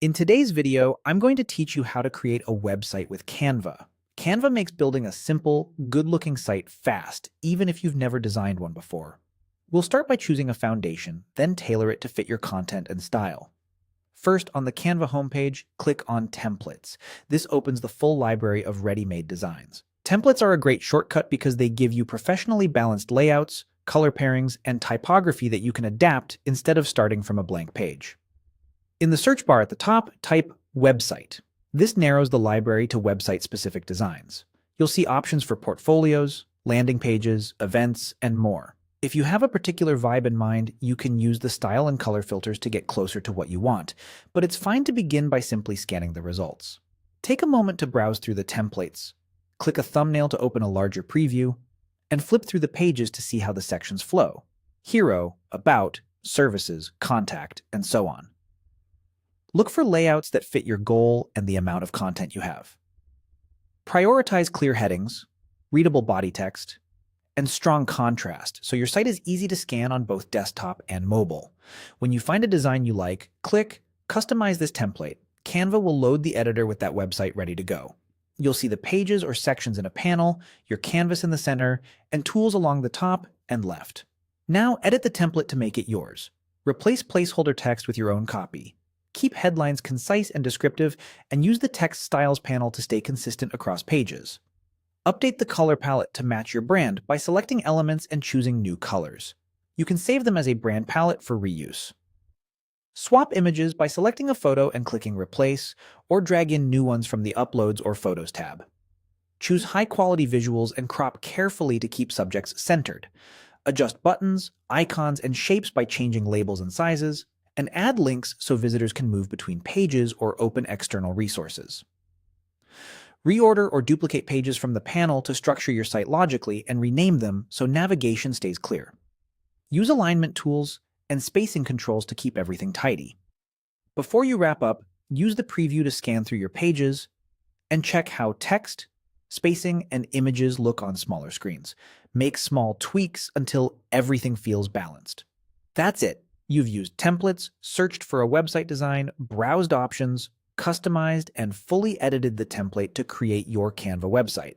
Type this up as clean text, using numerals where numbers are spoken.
In today's video, I'm going to teach you how to create a website with Canva. Canva makes building a simple, good-looking site fast, even if you've never designed one before. We'll start by choosing a foundation, then tailor it to fit your content and style. First, on the Canva homepage, click on Templates. This opens the full library of ready-made designs. Templates are a great shortcut because they give you professionally balanced layouts, color pairings, and typography that you can adapt instead of starting from a blank page. In the search bar at the top, type Website. This narrows the library to website-specific designs. You'll see options for portfolios, landing pages, events, and more. If you have a particular vibe in mind, you can use the style and color filters to get closer to what you want, but it's fine to begin by simply scanning the results. Take a moment to browse through the templates. Click a thumbnail to open a larger preview, and flip through the pages to see how the sections flow. Hero, About, Services, Contact, and so on. Look for layouts that fit your goal and the amount of content you have. Prioritize clear headings, readable body text, and strong contrast, so your site is easy to scan on both desktop and mobile. When you find a design you like, click Customize this template. Canva will load the editor with that website ready to go. You'll see the pages or sections in a panel, your canvas in the center, and tools along the top and left. Now edit the template to make it yours. Replace placeholder text with your own copy. Keep headlines concise and descriptive, and use the Text Styles panel to stay consistent across pages. Update the color palette to match your brand by selecting elements and choosing new colors. You can save them as a brand palette for reuse. Swap images by selecting a photo and clicking Replace, or drag in new ones from the Uploads or Photos tab. Choose high-quality visuals and crop carefully to keep subjects centered. Adjust buttons, icons, and shapes by changing labels and sizes, and add links so visitors can move between pages or open external resources. Reorder or duplicate pages from the panel to structure your site logically and rename them so navigation stays clear. Use alignment tools and spacing controls to keep everything tidy. Before you wrap up, use the preview to scan through your pages and check how text, spacing, and images look on smaller screens. Make small tweaks until everything feels balanced. That's it. You've used templates, searched for a website design, browsed options, customized, and fully edited the template to create your Canva website.